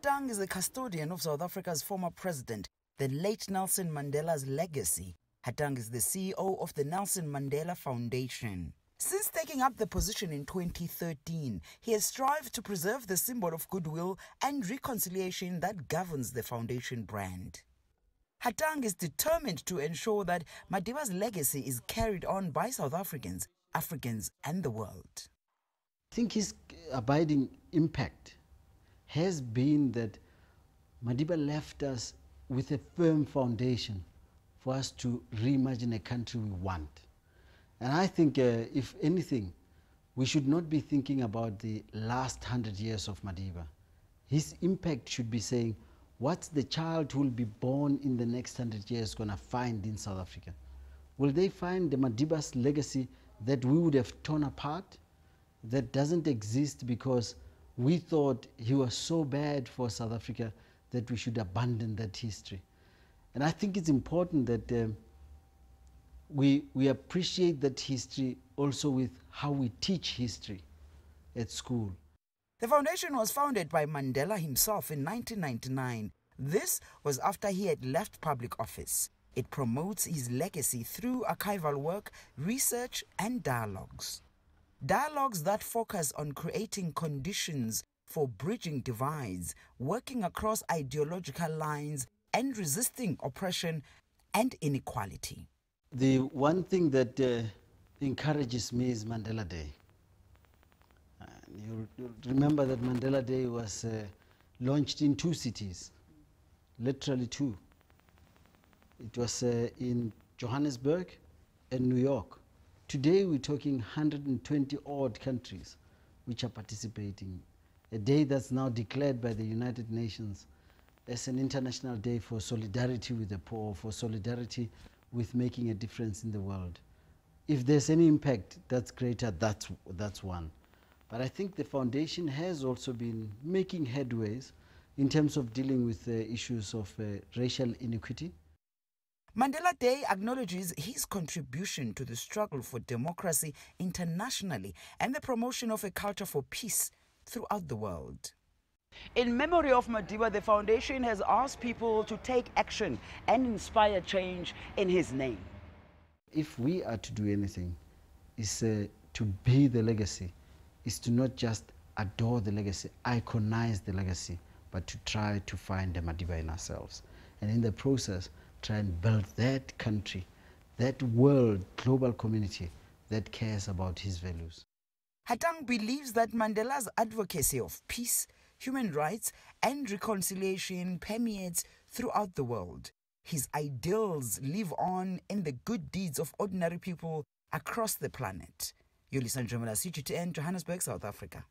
Hatang is the custodian of South Africa's former president, the late Nelson Mandela's legacy. Hatang is the CEO of the Nelson Mandela Foundation. Since taking up the position in 2013, he has strived to preserve the symbol of goodwill and reconciliation that governs the foundation brand. Hatang is determined to ensure that Madiba's legacy is carried on by South Africans, Africans, and the world. I think his abiding impact has been that Madiba left us with a firm foundation for us to reimagine a country we want. And I think, if anything, we should not be thinking about the last 100 years of Madiba. His impact should be saying, what's the child who will be born in the next 100 years going to find in South Africa? Will they find the Madiba's legacy that we would have torn apart, that doesn't exist because we thought he was so bad for South Africa that we should abandon that history? And I think it's important that we appreciate that history also with how we teach history at school. The foundation was founded by Mandela himself in 1999. This was after he had left public office. It promotes his legacy through archival work, research, and dialogues. Dialogues that focus on creating conditions for bridging divides, working across ideological lines, and resisting oppression and inequality. The one thing that encourages me is Mandela Day. You remember that Mandela Day was launched in 2 cities, literally 2. It was in Johannesburg and New York. Today we're talking 120 odd countries which are participating. A day that's now declared by the United Nations as an international day for solidarity with the poor, for solidarity with making a difference in the world. If there's any impact that's greater, that's one. But I think the foundation has also been making headways in terms of dealing with the issues of racial inequity. Mandela Day acknowledges his contribution to the struggle for democracy internationally and the promotion of a culture for peace throughout the world. In memory of Madiba, the foundation has asked people to take action and inspire change in his name. If we are to do anything, is to be the legacy, is to not just adore the legacy, iconize the legacy, but to try to find a Madiba in ourselves. And in the process, try and build that country, that world, global community that cares about his values. Hatang believes that Mandela's advocacy of peace, human rights, and reconciliation permeates throughout the world. His ideals live on in the good deeds of ordinary people across the planet. Yolisa, Njamela, CGTN, Johannesburg, South Africa.